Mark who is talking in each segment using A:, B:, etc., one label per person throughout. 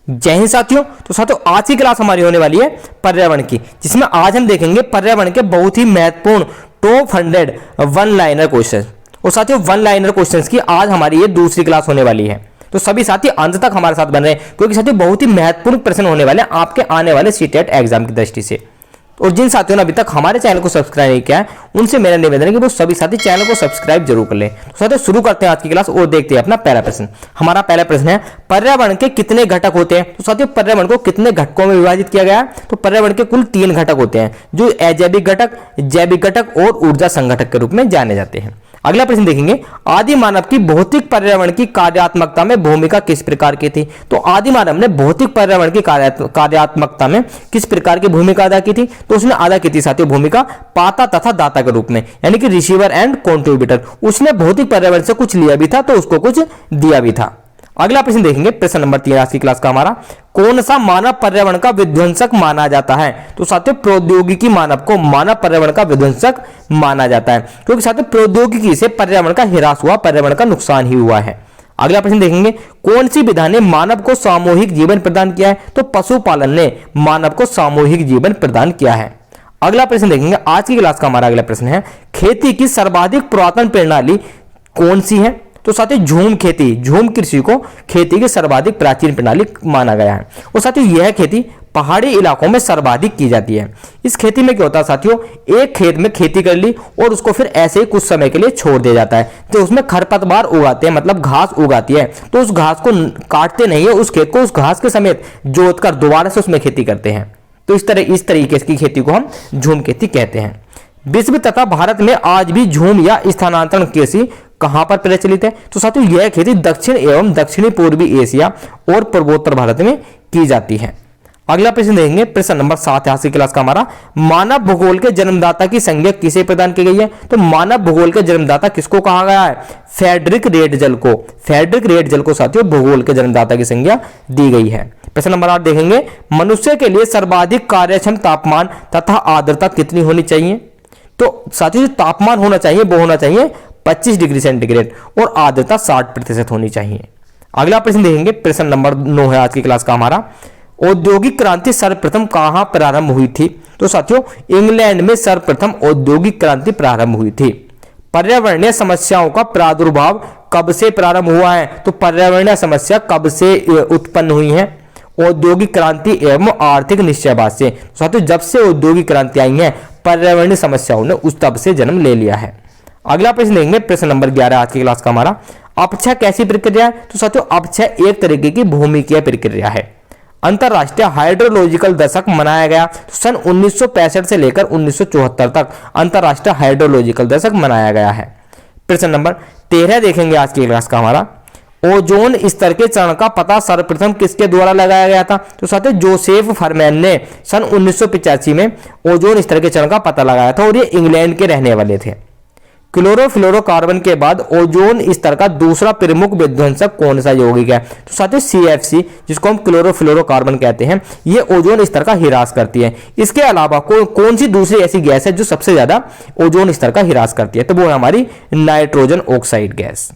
A: जय हिंद साथियों। तो साथियों आज की क्लास हमारी होने वाली है पर्यावरण की, जिसमें आज हम देखेंगे पर्यावरण के बहुत ही महत्वपूर्ण टॉप 100 वन लाइनर क्वेश्चन। और साथियों वन लाइनर क्वेश्चंस की आज हमारी ये दूसरी क्लास होने वाली है, तो सभी साथी अंत तक हमारे साथ बन रहे हैं, क्योंकि साथियों बहुत ही महत्वपूर्ण प्रश्न होने वाले हैं आपके आने वाले सीटेट एग्जाम की दृष्टि से। और जिन साथियों ने अभी तक हमारे चैनल को सब्सक्राइब नहीं किया है, उनसे मेरा निवेदन है कि वो सभी साथी चैनल को सब्सक्राइब जरूर कर लें। तो साथियों शुरू करते हैं आज की क्लास और देखते हैं अपना पहला प्रश्न। हमारा पहला प्रश्न है पर्यावरण के कितने घटक होते हैं। तो साथियों पर्यावरण को कितने घटकों में विभाजित किया गया है? तो पर्यावरण के कुल 3 घटक होते हैं, जो अजैविक घटक, जैविक घटक और ऊर्जा संघटक के रूप में जाने जाते हैं। अगला प्रश्न देखेंगे, आदि मानव की भौतिक पर्यावरण की कार्यात्मकता में भूमिका किस प्रकार की थी। तो आदि मानव ने भौतिक पर्यावरण की कार्यात्मकता में किस प्रकार की भूमिका अदा की थी? तो उसने अदा की थी साथियों भूमिका पाता तथा दाता के रूप में, यानी कि रिसीवर एंड कंट्रीब्यूटर। उसने भौतिक पर्यावरण से कुछ लिया भी था तो उसको कुछ दिया भी था। अगला प्रश्न देखेंगे, प्रश्न नंबर 3 आज की क्लास का हमारा, कौन सा मानव पर्यावरण का विध्वंसक माना जाता है। तो साथियों प्रौद्योगिकी मानव को मानव पर्यावरण का विध्वंसक माना जाता है, क्योंकि साथियों प्रौद्योगिकी से पर्यावरण का ह्रास हुआ, पर्यावरण का नुकसान ही हुआ है। अगला प्रश्न देखेंगे, कौन सी विधा ने मानव को सामूहिक जीवन प्रदान किया है। तो पशुपालन ने मानव को सामूहिक जीवन प्रदान किया है। अगला प्रश्न देखेंगे, आज की क्लास का हमारा अगला प्रश्न है, खेती की सर्वाधिक पुरातन प्रणाली कौन सी है। तो साथियों झूम खेती, झूम कृषि को खेती की सर्वाधिक प्राचीन प्रणाली माना गया है। और साथियों यह खेती पहाड़ी इलाकों में सर्वाधिक की जाती है। इस खेती में क्या होता है साथियों, एक खेत में खेती कर ली और उसको फिर ऐसे ही कुछ समय के लिए छोड़ दिया जाता है, तो उसमें खरपतवार उगाते हैं, मतलब घास उगाती है, तो उस घास को काटते नहीं है, उस खेत को उस घास के समेत जोतकर दोबारा से उसमें खेती करते हैं। तो इस तरीके की खेती को हम झूम खेती कहते हैं। विश्व तथा भारत में आज भी झूम या स्थानांतरण कृषि कहां पर प्रचलित है। तो साथियों यह खेती दक्षिण एवं दक्षिणी पूर्वी एशिया और पूर्वोत्तर भारत में की जाती है। अगला प्रश्न देखेंगे, प्रश्न नंबर 7 आज की क्लास का हमारा, मानव भूगोल के जन्मदाता की संज्ञा किसे प्रदान की गई है। तो मानव भूगोल के जन्मदाता किसको कहा गया है? फ्रेडरिक रेडजल को। फ्रेडरिक रेडजल को साथियों भूगोल के जन्मदाता की संज्ञा दी गई है। प्रश्न नंबर 8 देखेंगे, मनुष्य के लिए सर्वाधिक कार्यक्षम तापमान तथा आर्द्रता कितनी होनी चाहिए। तो साथियों जो तापमान होना चाहिए वो होना चाहिए 25 डिग्री सेंटीग्रेड और आर्द्रता 60% होनी चाहिए। अगला प्रश्न देखेंगे, प्रश्न नंबर 9 है आज की क्लास का हमारा, औद्योगिक क्रांति सर्वप्रथम कहां प्रारंभ हुई थी। तो साथियों इंग्लैंड में सर्वप्रथम औद्योगिक क्रांति प्रारंभ हुई थी। पर्यावरणीय समस्याओं का प्रादुर्भाव कब से प्रारंभ हुआ है। तो पर्यावरणीय समस्या कब से उत्पन्न हुई है? औद्योगिक क्रांति एवं आर्थिक निश्चयवाद से। साथियों जब से औद्योगिक क्रांति आई है पर्यावरणीय समस्याओं ने उस तब से जन्म ले लिया है। अगला प्रश्न देखेंगे, प्रश्न नंबर 11 आज की क्लास का हमारा, अपक्षय कैसी प्रक्रिया है। तो साथियों अपक्षय एक तरीके की भूमिकीय प्रक्रिया है। अंतरराष्ट्रीय हाइड्रोलॉजिकल दशक मनाया गया। तो सन 1965 से लेकर 1974 तक अंतरराष्ट्रीय हाइड्रोलॉजिकल दशक मनाया गया है। प्रश्न नंबर 13 देखेंगे आज की क्लास का हमारा, ओजोन स्तर के चरण का पता सर्वप्रथम किसके द्वारा लगाया गया था। तो साथियों जोसेफ फरमैन ने सन 1985 में ओजोन स्तर के चरण का पता लगाया था और ये इंग्लैंड के रहने वाले थे। क्लोरोफ्लोरोकार्बन के बाद ओजोन स्तर का दूसरा प्रमुख विध्वंसक कौन सा यौगिक है। तो साथियों CFC, जिसको हम क्लोरोफ्लोरोकार्बन कहते हैं, ये ओजोन स्तर का ह्रास करती है। इसके अलावा कौन सी दूसरी ऐसी गैस है जो सबसे ज्यादा ओजोन स्तर का ह्रास करती है। तो वो है हमारी नाइट्रोजन ऑक्साइड गैस।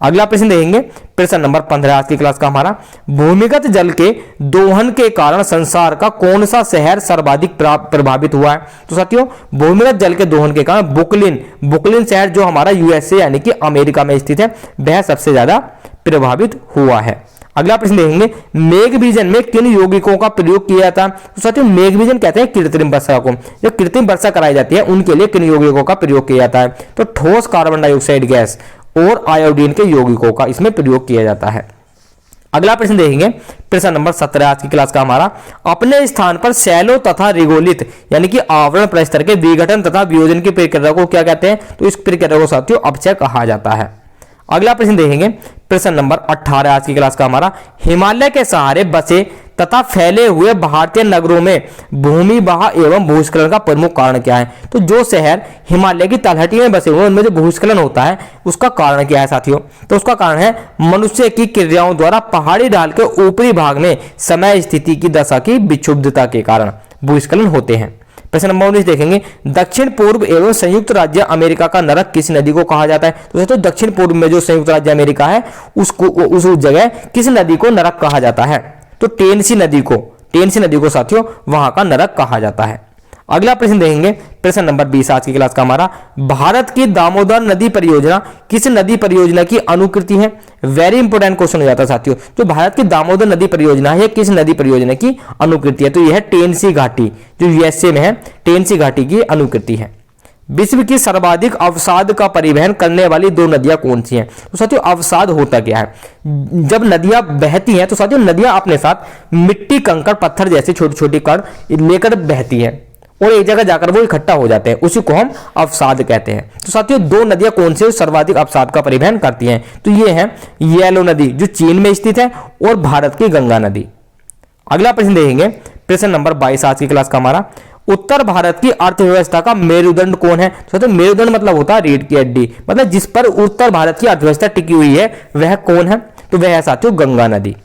A: अगला प्रश्न देखेंगे, प्रश्न नंबर 15 आज की क्लास का हमारा, भूमिगत जल के दोहन के कारण संसार का कौन सा शहर सर्वाधिक प्रभावित हुआ है। तो साथियों भूमिगत जल के दोहन के कारण बुकलिन शहर जो हमारा USA यानी कि अमेरिका में स्थित है, वह सबसे ज्यादा प्रभावित हुआ है। अगला प्रश्न देखेंगे, मेघबीजन में किन यौगिकों का प्रयोग किया जाता है। तो साथियों मेघबीजन कहते हैं कृत्रिम वर्षा को, जो कृत्रिम वर्षा कराई जाती है उनके लिए किन यौगिकों का प्रयोग किया जाता है। तो ठोस कार्बन डाइऑक्साइड गैस और आयोडीन के यौगिकों का इसमें प्रयोग किया जाता है। अगला प्रश्न देखेंगे, प्रश्न नंबर 17 आज की क्लास का हमारा, अपने स्थान पर सैलो तथा रिगोलित यानी कि आवरण प्रस्तर के विघटन तथा वियोजन की प्रक्रिया को क्या कहते हैं। तो इस प्रक्रिया को साथियों अपक्षय कहा जाता है। अगला प्रश्न देखेंगे, प्रश्न नंबर 18 आज की क्लास का हमारा, हिमालय के सहारे बसे तथा फैले हुए भारतीय नगरों में भूमि बहा एवं भूस्खलन का प्रमुख कारण क्या है। तो जो शहर हिमालय की तलहटी में बसे हुए उनमें जो भूस्खलन होता है उसका कारण क्या है साथियों। तो उसका कारण है मनुष्य की क्रियाओं द्वारा पहाड़ी ढाल के ऊपरी भाग में समय स्थिति की दशा की विक्षुब्धता के कारण भूस्खलन होते हैं। प्रश्न नंबर 19 देखेंगे, दक्षिण पूर्व एवं संयुक्त राज्य अमेरिका का नरक किस नदी को कहा जाता है। तो दोस्तों दक्षिण पूर्व में जो संयुक्त राज्य अमेरिका है उस जगह किस नदी को नरक कहा जाता है। तो टेनसी नदी को साथियों वहां का नरक कहा जाता है। अगला प्रश्न देखेंगे, प्रश्न नंबर 20 आज की क्लास का हमारा, भारत की दामोदर नदी परियोजना किस नदी परियोजना की अनुकृति है? वेरी इंपॉर्टेंट क्वेश्चन हो जाता है साथियों। जो भारत की दामोदर नदी परियोजना है किस नदी परियोजना की अनुकृति है? तो यह है टेनसी घाटी, जो यूएसए में है, टेनसी घाटी की अनुकृति है। विश्व की सर्वाधिक अवसाद का परिवहन करने वाली 2 नदियां कौन सी हैं? तो साथियों अवसाद होता क्या है? जब नदियां बहती हैं तो साथियों नदियां अपने साथ मिट्टी, कंकड़, पत्थर जैसे छोटी छोटी कण लेकर बहती हैं और एक जगह जाकर वो इकट्ठा हो जाते हैं, उसी को हम अवसाद कहते हैं। तो साथियों 2 नदियां कौन सी सर्वाधिक अवसाद का परिवहन करती हैं? तो ये है येलो नदी जो चीन में स्थित है और भारत की गंगा नदी। अगला प्रश्न देखेंगे, प्रश्न नंबर 22 आज की क्लास का हमारा, उत्तर भारत की अर्थव्यवस्था का मेरुदंड कौन है? तो मेरुदंड मतलब होता है रीढ़ की हड्डी, मतलब जिस पर उत्तर भारत की अर्थव्यवस्था टिकी हुई है वह कौन है? तो वह है साथियों गंगा नदी।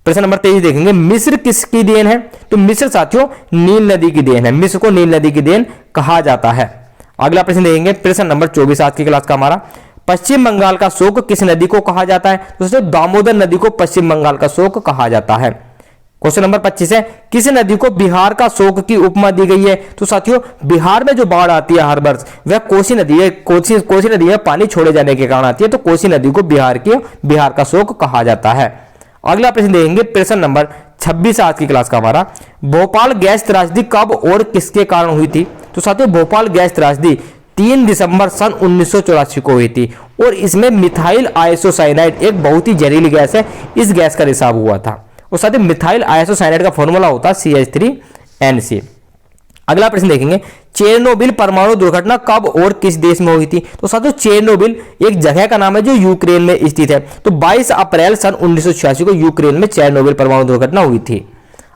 A: प्रश्न नंबर 23 देखेंगे, मिस्र किसकी देन है? तो मिस्र साथियों नील नदी की देन है, मिस्र को नील नदी की देन कहा जाता है। अगला प्रश्न देखेंगे, प्रश्न नंबर 24 आज की क्लास का हमारा, पश्चिम बंगाल का शोक किस नदी को कहा जाता है? तो दामोदर नदी को पश्चिम बंगाल का शोक कहा जाता है। क्वेश्चन नंबर 25 है, किस नदी को बिहार का शोक की उपमा दी गई है? तो साथियों बिहार में जो बाढ़ आती है हर वर्ष वह कोसी नदी है, कोसी नदी में पानी छोड़े जाने के कारण आती है, तो कोसी नदी को बिहार का शोक कहा जाता है। अगला प्रश्न देखेंगे, प्रश्न नंबर 26 आज की क्लास का हमारा, भोपाल गैस त्रासदी कब और किसके कारण हुई थी? तो साथियों भोपाल गैस त्रासदी 3 दिसंबर सन 1984 को हुई थी और इसमें मिथाइल आइसोसाइनाइड एक बहुत ही जहरीली गैस है, इस गैस का रिसाव हुआ था। और साथ ही मिथाइल आइसोसाइनाइड का फॉर्मूला होता है CH3NC। अगला प्रश्न देखेंगे, चेरनोबिल परमाणु दुर्घटना कब और किस देश में हुई थी? तो साथियों चेरनोबिल एक जगह का नाम है जो यूक्रेन में स्थित है। तो 22 अप्रैल सन 1986 को यूक्रेन में चेरनोबिल परमाणु दुर्घटना हुई थी।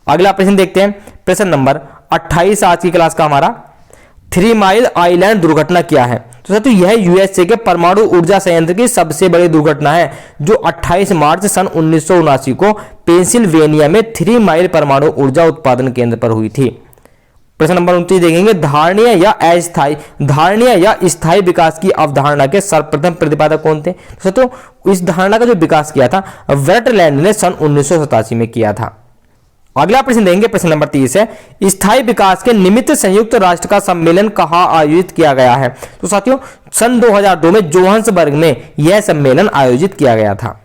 A: अगला प्रश्न देखते हैं, प्रश्न नंबर 28 आज की क्लास का हमारा, 3 माइल आइलैंड दुर्घटना क्या है? तो साथियों यह यूएसए के परमाणु ऊर्जा संयंत्र की सबसे बड़ी दुर्घटना है जो 28 मार्च सन 1979 को पेंसिल्वेनिया में 3 माइल परमाणु ऊर्जा उत्पादन केंद्र पर हुई थी। प्रश्न नंबर 29 देखेंगे, धारणीय या स्थायी विकास की अवधारणा के सर्वप्रथम प्रतिपादक कौन थे? तो इस धारणा का जो विकास किया था वर्टलैंड ने सन 1987 में किया था। अगला प्रश्न देंगे, प्रश्न नंबर 30 है, स्थायी विकास के निमित्त संयुक्त राष्ट्र का सम्मेलन कहाँ आयोजित किया गया है? तो साथियों सन 2002 में जोहान्सबर्ग में यह सम्मेलन आयोजित किया गया था।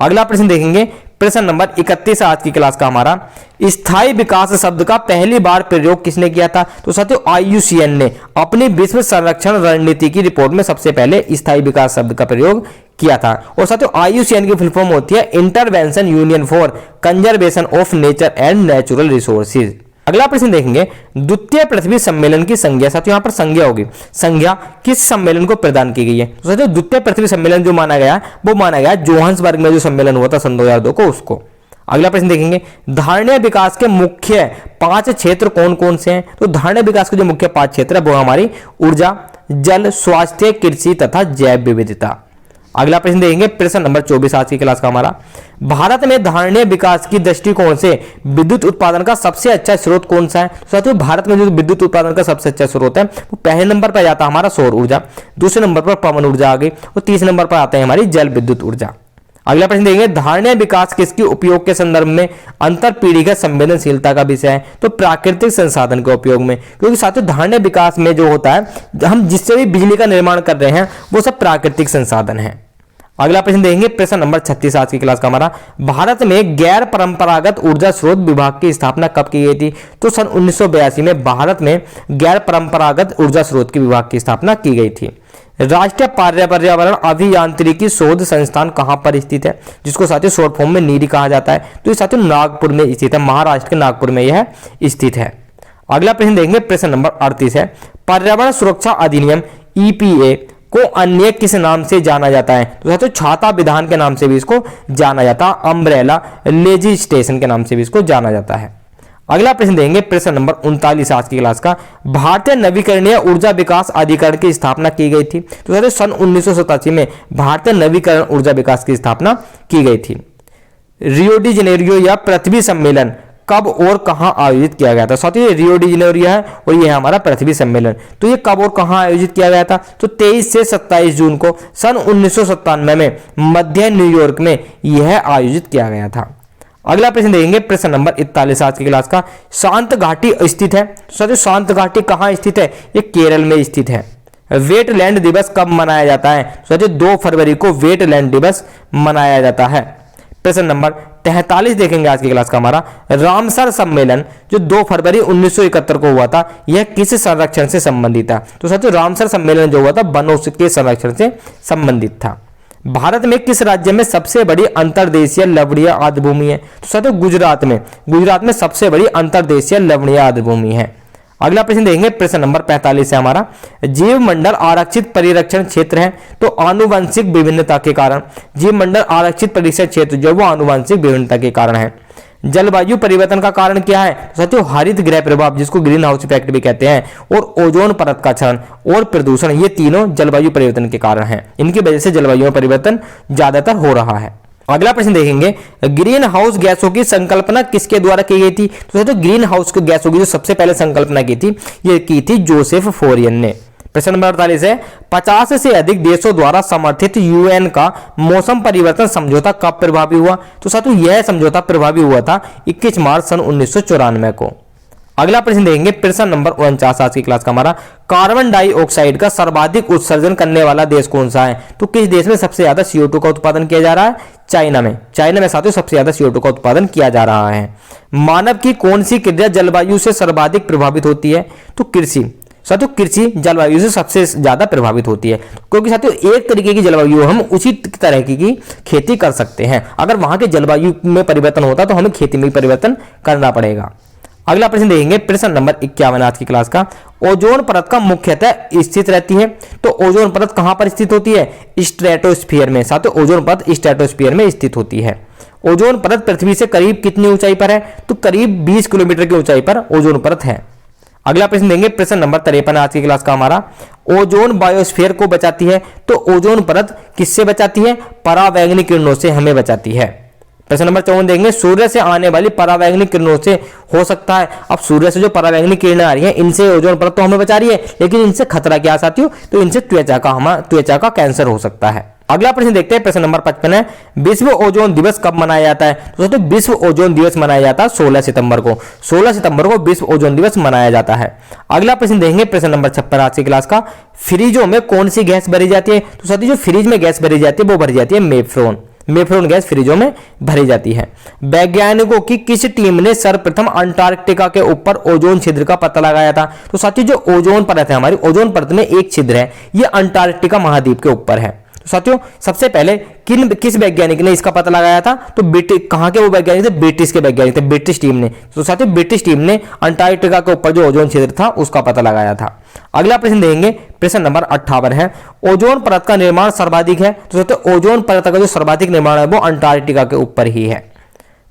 A: अगला प्रश्न देखेंगे, प्रश्न नंबर 31 आज की क्लास का हमारा, स्थायी विकास शब्द का पहली बार प्रयोग किसने किया था? तो साथियों IUCN ने अपनी विश्व संरक्षण रणनीति की रिपोर्ट में सबसे पहले स्थायी विकास शब्द का प्रयोग किया था। और साथियों IUCN की फुल फॉर्म होती है intervention union for conservation of nature and natural resources. अगला प्रश्न देखेंगे, द्वितीय पृथ्वी सम्मेलन की संज्ञा, साथियों यहाँ पर संज्ञा होगी, संज्ञा किस सम्मेलन को प्रदान की गई है? तो साथियों द्वितीय पृथ्वी सम्मेलन जो माना गया वो माना गया जोहान्सबर्ग में जो सम्मेलन हुआ था सन 2002 को, उसको। अगला प्रश्न देखेंगे, धारणीय विकास के मुख्य 5 क्षेत्र कौन कौन से हैं? तो धारणीय विकास के जो मुख्य 5 क्षेत्र है वो हमारी ऊर्जा, जल, स्वास्थ्य, कृषि तथा जैव विविधता। अगला प्रश्न देखेंगे, प्रश्न नंबर 24 आज की क्लास का हमारा, भारत में धारणीय विकास की दृष्टिकोण से विद्युत उत्पादन का सबसे अच्छा स्रोत कौन सा है? तो साथियों भारत में जो विद्युत उत्पादन का सबसे अच्छा स्रोत है वो पहले नंबर पर जाता है हमारा सौर ऊर्जा, दूसरे नंबर पर पवन ऊर्जा आ गई और तीसरे नंबर पर आता है हमारी जल विद्युत ऊर्जा। अगला प्रश्न देखेंगे, धारणीय विकास किसके उपयोग के संदर्भ में अंतर पीढ़ीगत संवेदनशीलता का विषय है? तो प्राकृतिक संसाधन के उपयोग में, क्योंकि साथियों धारणीय विकास में जो होता है हम जिससे भी बिजली का निर्माण कर रहे हैं वो सब प्राकृतिक संसाधन है। अगला प्रश्न देखेंगे, प्रश्न नंबर 36 आज की क्लास का हमारा, भारत में गैर परंपरागत ऊर्जा स्रोत विभाग की स्थापना कब की गई थी? तो सन 1982 में भारत में गैर परंपरागत ऊर्जा स्रोत के विभाग की स्थापना की गई थी। राष्ट्रीय पर्यावरण अभियांत्रिकी शोध संस्थान कहां पर स्थित है? जिसको साथियों शॉर्ट फॉर्म में नीरी कहा जाता है। तो ये साथियों नागपुर में स्थित है, महाराष्ट्र के नागपुर में यह स्थित है। अगला प्रश्न देखेंगे, प्रश्न नंबर 38 है, पर्यावरण सुरक्षा अधिनियम EPA को अन्य किस नाम से जाना जाता है? तो साथियों छाता विधान के नाम से भी इसको जाना जाता है, अम्ब्रेला लेजिस्लेशन के नाम से भी इसको जाना जाता है। अगला प्रश्न देंगे, प्रश्न नंबर 39 आज की क्लास का, भारतीय नवीकरणीय ऊर्जा विकास अधिकरण की स्थापना की गई थी। तो साथियों सन 1987 में भारतीय नवीकरण ऊर्जा विकास की स्थापना की गई थी। रियो डी जेनेरियो या पृथ्वी सम्मेलन कब और कहां आयोजित किया गया था? साथियों ये रियो डी जेनेरियो है और ये है हमारा पृथ्वी सम्मेलन। तो ये कब और कहां आयोजित किया गया था? तो 23 से 27 जून को सन 1997 में मध्य न्यूयॉर्क में यह आयोजित किया गया था। अगला प्रश्न देखेंगे प्रश्न नंबर 41 आज की क्लास का। शांत घाटी स्थित है। तो शांत घाटी कहाँ स्थित है? ये केरल में स्थित है। वेटलैंड दिवस कब मनाया जाता है? तो 2 फरवरी को वेटलैंड दिवस मनाया जाता है। प्रश्न नंबर 43 देखेंगे आज की क्लास का हमारा। रामसर सम्मेलन जो 2 फरवरी 1971 को हुआ था, यह किस संरक्षण से संबंधित था? तो साथियों रामसर सम्मेलन जो हुआ था वनों के संरक्षण से संबंधित था। भारत में किस राज्य में सबसे बड़ी अंतर्देशीय लवणीय आर्द्र भूमि है? तो साथियों गुजरात में सबसे बड़ी अंतर्देशीय लवणीय आर्द्र भूमि है। अगला प्रश्न देखेंगे प्रश्न नंबर 45 है हमारा। जीव मंडल आरक्षित परिरक्षण क्षेत्र है तो आनुवंशिक विभिन्नता के कारण। जीव मंडल आरक्षित परिरक्षण क्षेत्र जो वो आनुवंशिक विभिन्नता के कारण है। जलवायु परिवर्तन का कारण क्या है? तो साथियों हरित गृह प्रभाव जिसको ग्रीन हाउस इफेक्ट भी कहते हैं, और ओजोन परत का क्षरण और प्रदूषण, ये तीनों जलवायु परिवर्तन के कारण हैं। इनकी वजह से जलवायु में परिवर्तन ज्यादातर हो रहा है। अगला प्रश्न देखेंगे ग्रीन हाउस गैसों की संकल्पना किसके द्वारा की गई थी? तो साथियों ग्रीन हाउस गैसों की जो सबसे पहले संकल्पना की थी, ये की थी जोसेफ फोरियन ने। प्रश्न नंबर 48 है 50 से अधिक देशों द्वारा समर्थित यूएन का मौसम परिवर्तन समझौता कब प्रभावी हुआ? तो साथियों यह समझौता प्रभावी हुआ था 21 मार्च सन 1994 को। अगला प्रश्न देखेंगे प्रश्न नंबर 49 आज की क्लास का हमारा। कार्बन डाइऑक्साइड का सर्वाधिक उत्सर्जन करने वाला देश कौन सा है? तो किस देश में सबसे ज्यादा CO2 का उत्पादन किया जा रहा है? चाइना में साथियों सबसे ज्यादा CO2 का उत्पादन किया जा रहा है। मानव की कौन सी क्रिया जलवायु से सर्वाधिक प्रभावित होती है? तो कृषि। साथियों कृषि जलवायु से सबसे ज्यादा प्रभावित होती है, क्योंकि साथियों एक तरीके की जलवायु हम उसी तरह की खेती कर सकते हैं। अगर वहां के जलवायु में परिवर्तन होता तो हमें खेती में परिवर्तन करना पड़ेगा। अगला प्रश्न देखेंगे प्रश्न नंबर 51 आज की क्लास का। ओजोन परत का मुख्यतः स्थित रहती है तो ओजोन परत कहां पर स्थित होती है? स्ट्रेटोस्फीयर में। साथियों ओजोन परत स्ट्रेटोस्फीयर में स्थित होती है। ओजोन परत पृथ्वी से करीब कितनी ऊंचाई पर है? तो करीब 20 किलोमीटर की ऊंचाई पर ओजोन परत है। अगला प्रश्न देंगे प्रश्न नंबर 53 आज की क्लास का हमारा। ओजोन बायोस्फीयर को बचाती है तो ओजोन परत किससे बचाती है? परावैंगनिक किरणों से हमें बचाती है। प्रश्न नंबर 54 देंगे सूर्य से आने वाली परावैंगनिक किरणों से हो सकता है। अब सूर्य से जो परावैंगनिक किरणें आ रही हैं इनसे ओजोन परत तो हमें बचा रही है, लेकिन इनसे खतरा क्या साथियों? तो इनसे त्वचा का कैंसर हो सकता है। अगला प्रश्न देखते हैं प्रश्न नंबर 55 है विश्व ओजोन दिवस कब मनाया जाता है? तो दोस्तों विश्व ओजोन दिवस मनाया जाता है 16 सितंबर को। 16 सितंबर को विश्व ओजोन दिवस मनाया जाता है। अगला प्रश्न देखेंगे प्रश्न नंबर 56 आज की क्लास का। फ्रिजों में कौन सी गैस भरी जाती है? तो साथियों जो फ्रिज में गैस भरी जाती है वो भरी जाती है मेफ्रॉन गैस फ्रिजों में भरी जाती है। वैज्ञानिकों की किस टीम ने सर्वप्रथम अंटार्कटिका के ऊपर ओजोन छिद्र का पता लगाया था? तो साथियों जो ओजोन परत है हमारी, ओजोन परत में एक छिद्र है, ये अंटार्कटिका महाद्वीप के ऊपर है। तो साथियों सबसे पहले किस वैज्ञानिक ने इसका पता लगाया था? तो कहां के वो वैज्ञानिक थे? ब्रिटिश के वैज्ञानिक थे, ब्रिटिश टीम ने। तो साथियों ब्रिटिश टीम ने अंटार्कटिका के ऊपर जो ओजोन छिद्र था उसका पता लगाया था। अगला प्रश्न देंगे प्रश्न नंबर 58 है ओजोन परत का निर्माण सर्वाधिक है। तो साथियों ओजोन परत का जो सर्वाधिक निर्माण है वो अंटार्कटिका के ऊपर ही है।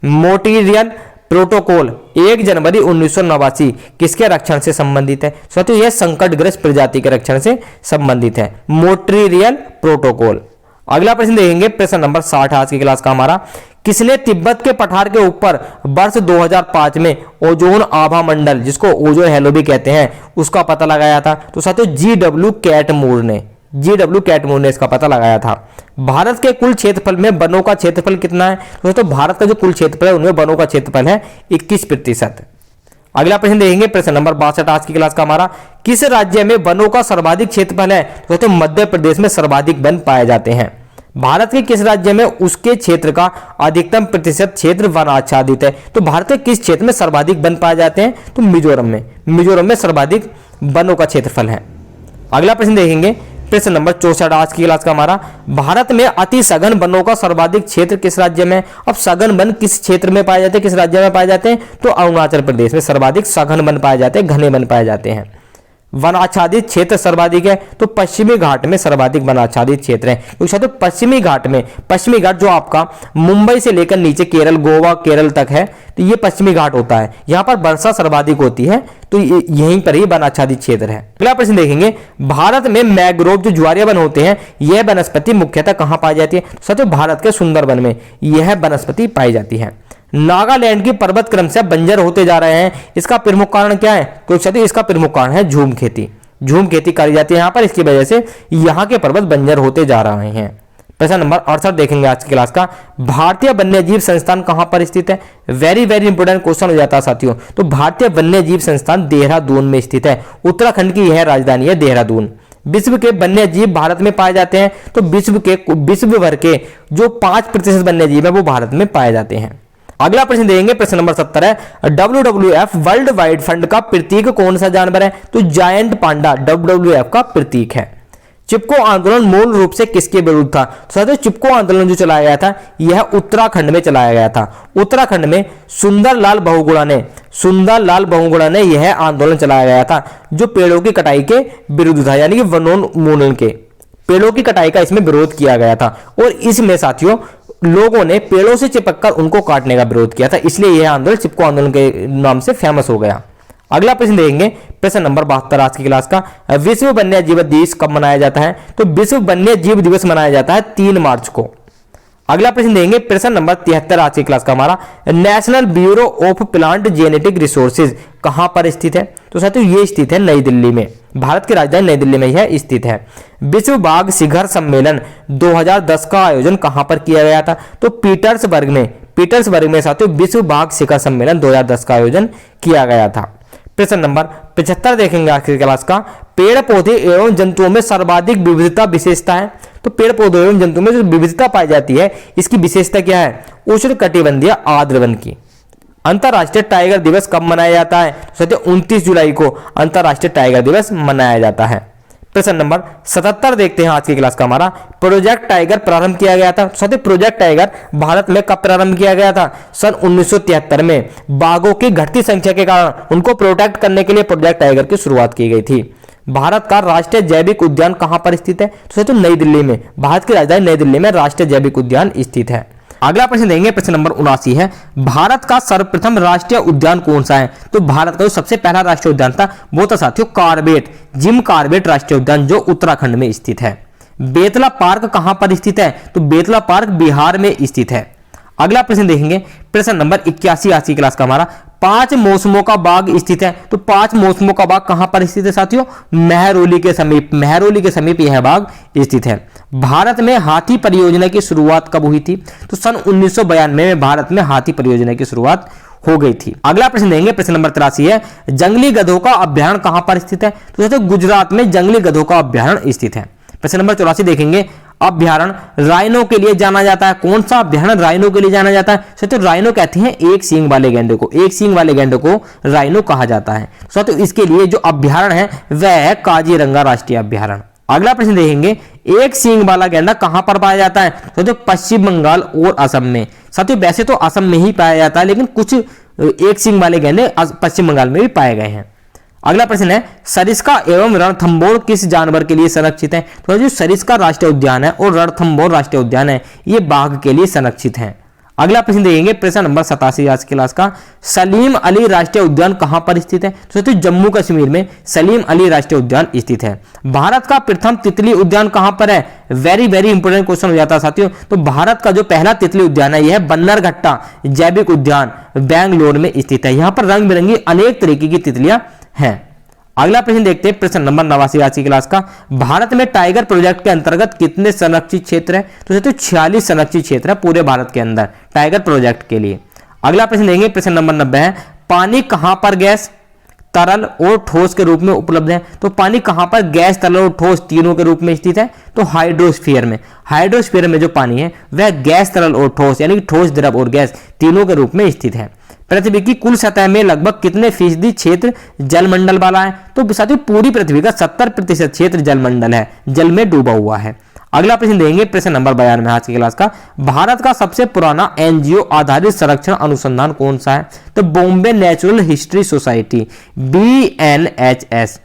A: मॉन्ट्रियल प्रोटोकॉल 1 जनवरी 1989 किसके रक्षण से संबंधित है? साथियों यह संकटग्रस्त प्रजाति के रक्षण से संबंधित है, मॉन्ट्रियल प्रोटोकॉल। अगला प्रश्न देखेंगे प्रश्न नंबर 60 आज की क्लास का हमारा। किसने तिब्बत के पठार के ऊपर वर्ष 2005 में ओजोन आभा मंडल जिसको ओजोन हेलो भी कहते हैं उसका पता लगाया था? तो साथियों GW कैटमूर ने इसका पता लगाया था। भारत के कुल क्षेत्रफल में वनों का क्षेत्रफल कितना है? दोस्तों भारत का जो कुल क्षेत्रफल है उनमें वनों का क्षेत्रफल है 21%। अगला प्रश्न देखेंगे प्रश्न नंबर 62 आज की क्लास का हमारा। किस राज्य में वनों का सर्वाधिक क्षेत्रफल है? दोस्तों मध्य प्रदेश में सर्वाधिक वन पाए जाते हैं। भारत के किस राज्य में उसके क्षेत्र का अधिकतम प्रतिशत क्षेत्र वन आच्छादित है? तो भारत के किस क्षेत्र में सर्वाधिक वन पाए जाते हैं? तो मिजोरम में सर्वाधिक वनों का क्षेत्रफल है। अगला प्रश्न देखेंगे प्रश्न नंबर 64 आज की क्लास का हमारा। भारत में अति सघन वनों का सर्वाधिक क्षेत्र किस राज्य में? अब सघन वन किस क्षेत्र में पाए जाते हैं, किस राज्य में पाए जाते हैं? तो अरुणाचल प्रदेश में सर्वाधिक सघन वन पाए जाते हैं, घने वन पाए जाते हैं। वन आच्छादित क्षेत्र सर्वाधिक है तो पश्चिमी घाट में सर्वाधिक वन आच्छादित क्षेत्र है, क्योंकि पश्चिमी घाट जो आपका मुंबई से लेकर नीचे केरल, गोवा, केरल तक है, तो ये पश्चिमी घाट होता है। यहाँ पर वर्षा सर्वाधिक होती है तो यहीं पर ही वन आच्छादित क्षेत्र है। अगला प्रश्न देखेंगे भारत में मैंग्रोव जो ज्वारीय वन होते हैं यह वनस्पति मुख्यतः कहाँ पाई जाती है? साथियों भारत के सुंदरवन में यह वनस्पति पाई जाती है। नागालैंड की पर्वत क्रमशः बंजर होते जा रहे हैं, इसका प्रमुख कारण क्या है? क्योंकि साथियों इसका प्रमुख कारण है झूम खेती करी जाती है यहाँ पर, इसकी वजह से यहाँ के पर्वत बंजर होते जा रहे हैं। प्रश्न नंबर 68 देखेंगे आज की क्लास का। भारतीय वन्यजीव संस्थान कहां पर स्थित है? वेरी वेरी इंपोर्टेंट क्वेश्चन हो जाता है साथियों। तो भारतीय वन्यजीव संस्थान देहरादून में स्थित है। उत्तराखंड की यह राजधानी है देहरादून। विश्व के वन्यजीव भारत में पाए जाते हैं। तो विश्व भर के जो 5% वन्यजीव है वो भारत में पाए जाते हैं। अगला प्रश्न देंगे, प्रश्न नंबर 70 है, WWF वर्ल्ड वाइड फंड का प्रतीक कौन सा जानवर है? तो जायंट पांडा WWF का प्रतीक है। चिपको आंदोलन मूल रूप से किसके विरुद्ध था? साथियों चिपको आंदोलन जो चलाया गया था यह उत्तराखंड में चलाया गया था। उत्तराखंड में सुंदरलाल बहुगुणा ने यह आंदोलन चलाया गया था जो पेड़ों की कटाई के विरुद्ध था, यानी कि वनोन्मूलन के पेड़ों की कटाई का इसमें विरोध किया गया था। और इसमें साथियों लोगों ने पेड़ों से चिपककर उनको काटने का विरोध किया था, इसलिए यह आंदोलन चिपको आंदोलन के नाम से फेमस हो गया। अगला प्रश्न देखेंगे, प्रश्न नंबर 72 आज की क्लास का। विश्व वन्य जीव दिवस कब मनाया जाता है? तो विश्व वन्य जीव दिवस मनाया जाता है 3 मार्च को। अगला प्रश्न देंगे, प्रश्न नंबर 73 आज की क्लास का हमारा। National bureau of plant genetic resources कहां पर स्थित है? तो साथियों ये स्थित है नई दिल्ली में। भारत की राजधानी नई दिल्ली में यह स्थित है। विश्व बाघ शिखर सम्मेलन 2010 का आयोजन कहां पर किया गया था? तो पीटर्सबर्ग में साथियों विश्व बाघ शिखर सम्मेलन 2010 का आयोजन किया गया था। प्रश्न नंबर 75 देखेंगे आज की क्लास का। पेड़ पौधे एवं जंतुओं में सर्वाधिक विविधता विशेषता है। तो पेड़ पौधों एवं जंतुओं में जो विविधता पाई जाती है इसकी विशेषता क्या है? उष्णकटिबंधीय आर्द्र वन की। अंतर्राष्ट्रीय टाइगर दिवस कब मनाया जाता है? तो 29 जुलाई को अंतर्राष्ट्रीय टाइगर दिवस मनाया जाता है। प्रश्न नंबर 77 देखते हैं आज की क्लास का हमारा। प्रोजेक्ट टाइगर प्रारंभ किया गया था। साथियों प्रोजेक्ट टाइगर भारत में कब प्रारंभ किया गया था? सन 1973 में। बाघों की घटती संख्या के कारण उनको प्रोटेक्ट करने के लिए प्रोजेक्ट टाइगर की शुरुआत की गई थी। भारत का राष्ट्रीय जैविक उद्यान कहां पर स्थित है? तो साथियों नई दिल्ली में। भारत की राजधानी नई दिल्ली में राष्ट्रीय जैविक उद्यान स्थित है। अगला प्रश्न देंगे, प्रश्न नंबर 79 है। भारत का सर्वप्रथम राष्ट्रीय उद्यान कौन सा है? तो भारत का जो सबसे पहला राष्ट्रीय उद्यान था वो था साथियों कॉर्बेट, जिम कॉर्बेट राष्ट्रीय उद्यान जो उत्तराखंड में स्थित है। बेतला पार्क कहां पर स्थित है? तो बेतला पार्क बिहार में स्थित है। अगला प्रश्न देखेंगे, प्रश्न नंबर 81 आज की क्लास का हमारा। 5 मौसमों का बाग स्थित है। तो 5 मौसमों का बाग कहां पर स्थित है साथियों? मेहरौली के समीप यह बाग स्थित है। भारत में हाथी परियोजना की शुरुआत कब हुई थी? तो सन 1992 में भारत में हाथी परियोजना की शुरुआत हो गई थी। अगला प्रश्न देंगे, प्रश्न नंबर 83 है। जंगली गधों का अभ्यारण्य कहां पर स्थित है? तो साथियों गुजरात में जंगली गधों का अभ्यारण्य स्थित है। प्रश्न नंबर 84 देखेंगे, अभ्यारण्य राइनो के लिए जाना जाता है। कौन सा अभ्यारण्य राइनो के लिए जाना जाता है? साथियों राइनो कहते हैं एक सींग वाले गैंडे को राइनो कहा जाता है। साथियों इसके लिए जो अभ्यारण्य है वह है काजीरंगा राष्ट्रीय अभ्यारण्य। अगला प्रश्न देखेंगे, एक सींग वाला गैंडा कहां पर पाया जाता है? साथियों पश्चिम बंगाल और असम में। साथियों वैसे तो असम में ही पाया जाता है लेकिन कुछ एक सींग वाले गैंडे पश्चिम बंगाल में भी पाए गए हैं। अगला प्रश्न है, सरिस्का एवं रणथंभौर किस जानवर के लिए संरक्षित है? तो जो सरिस्का राष्ट्रीय उद्यान है और रणथंभौर राष्ट्रीय उद्यान है ये बाघ के लिए संरक्षित है। अगला प्रश्न देखेंगे, प्रश्न नंबर 87 आज की क्लास का। सलीम अली राष्ट्रीय उद्यान कहां पर स्थित है? तो जम्मू कश्मीर में सलीम अली राष्ट्रीय उद्यान स्थित है। भारत का प्रथम तितली उद्यान कहां पर है? वेरी वेरी इंपोर्टेंट क्वेश्चन हो जाता है साथियों। तो भारत का जो पहला तितली उद्यान है यह बन्नरघट्टा जैविक उद्यान बेंगलोर में स्थित है। यहाँ पर रंग बिरंगी अनेक तरीके की तितलियां हैं। अगला प्रश्न देखते हैं, प्रश्न नंबर 89 आज की क्लास का। भारत में टाइगर प्रोजेक्ट के अंतर्गत कितने संरक्षित क्षेत्र है? तो 46 संरक्षित क्षेत्र है पूरे भारत के अंदर टाइगर प्रोजेक्ट के लिए। अगला प्रश्न देंगे, प्रश्न नंबर 90 है। पानी कहां पर गैस, तरल और ठोस के रूप में उपलब्ध है? तो पानी कहां पर गैस, तरल और ठोस तीनों के रूप में स्थित है? तो हाइड्रोस्फीयर में। हाइड्रोस्फीयर में जो पानी है वह गैस, तरल और ठोस यानी कि ठोस, द्रव और गैस तीनों के रूप में स्थित है। पृथ्वी की कुल सतह में लगभग कितने फीसदी क्षेत्र जलमंडल वाला है? तो साथियों पूरी पृथ्वी का 70% क्षेत्र जलमंडल है, जल में डूबा हुआ है। अगला प्रश्न देंगे, प्रश्न नंबर 92 आज की क्लास का। भारत का सबसे पुराना एनजीओ आधारित संरक्षण अनुसंधान कौन सा है? तो Bombay natural history society BNHS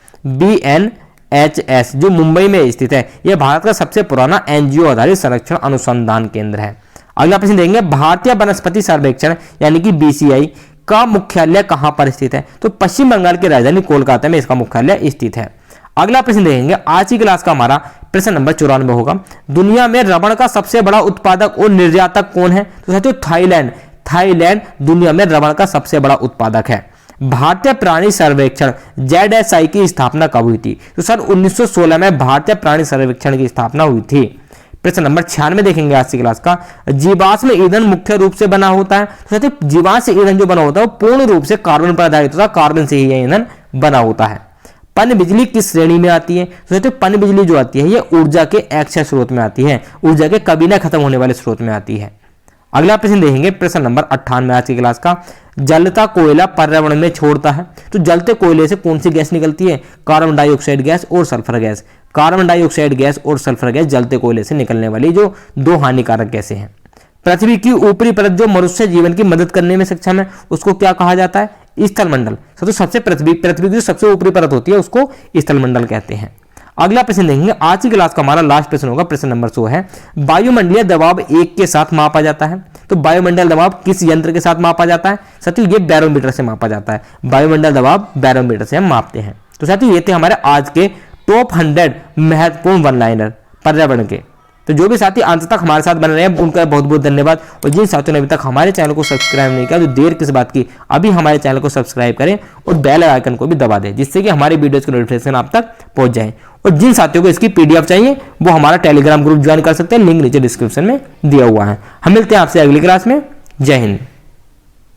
A: जो मुंबई में स्थित है यह भारत का सबसे पुराना एनजीओ आधारित संरक्षण अनुसंधान केंद्र है। अगला प्रश्न देंगे, भारतीय वनस्पति सर्वेक्षण यानी कि BCI का मुख्यालय कहां पर स्थित है? तो पश्चिम बंगाल की राजधानी कोलकाता में इसका मुख्यालय स्थित है। अगला प्रश्न देखेंगे, आज की क्लास का हमारा प्रश्न नंबर 94 होगा। दुनिया में रबड़ का सबसे बड़ा उत्पादक और निर्यातक कौन है? तो साथियों थाईलैंड दुनिया में रबड़ का सबसे बड़ा उत्पादक है। भारतीय प्राणी सर्वेक्षण ZSI की स्थापना कब हुई थी? तो सन 1916 में भारतीय प्राणी सर्वेक्षण की स्थापना हुई थी। प्रश्न नंबर 96 देखेंगे आज की क्लास का, जीवाश्म ईंधन मुख्य रूप से बना होता है। तो साथियों जीवाश्म ईंधन जो बना होता है वो पूर्ण रूप से कार्बन पर आधारित होता है, कार्बन से ही यह ईंधन बना होता है। पन बिजली किस श्रेणी में आती है? तो साथियों पन बिजली जो आती है ये ऊर्जा के अक्षय स्रोत में आती है, ऊर्जा के कभी ना खत्म होने वाले स्रोत में आती है। अगला प्रश्न देखेंगे प्रश्न नंबर 98 आज की क्लास का, जलता कोयला पर्यावरण में छोड़ता है। तो जलते कोयले से कौन सी गैस निकलती है? कार्बन डाइऑक्साइड गैस और sulphur gas. Carbon dioxide gas और सल्फर गैस जलते कोयले से निकलने वाली जो दो हानिकारक गैसें हैं। पृथ्वी की ऊपरी परत जो मनुष्य जीवन की मदद करने में सक्षम है उसको क्या कहा जाता है? स्थलमंडल। तो सबसे पृथ्वी की जो सबसे ऊपरी परत होती है उसको स्थलमंडल कहते हैं। अगला प्रश्न देखेंगे आज की क्लास का हमारा लास्ट प्रश्न होगा, प्रश्न नंबर 100 है, वायुमंडलीय दबाव एक के साथ मापा जाता है। तो वायुमंडल दबाव किस यंत्र के साथ मापा जाता है? साथियों ये बैरोमीटर से मापा जाता है। वायुमंडल दबाव बैरोमीटर से हम मापते हैं। तो साथियों ये थे हमारे आज के टॉप 100 महत्वपूर्ण वन लाइनर पर्यावरण के। तो जो भी साथी अंत तक हमारे साथ बन रहे हैं उनका बहुत बहुत धन्यवाद। और जिन साथियों ने अभी तक हमारे चैनल को सब्सक्राइब नहीं किया तो देर किस बात की, अभी हमारे चैनल को सब्सक्राइब करें और बेल आइकन को भी दबा दें जिससे कि हमारी वीडियोस की नोटिफिकेशन आप तक पहुंच जाए। और जिन साथियों को इसकी पीडीएफ चाहिए वो हमारा टेलीग्राम ग्रुप ज्वाइन कर सकते हैं, लिंक नीचे डिस्क्रिप्शन में दिया हुआ है। हम मिलते हैं आपसे अगली क्लास में। जय हिंद।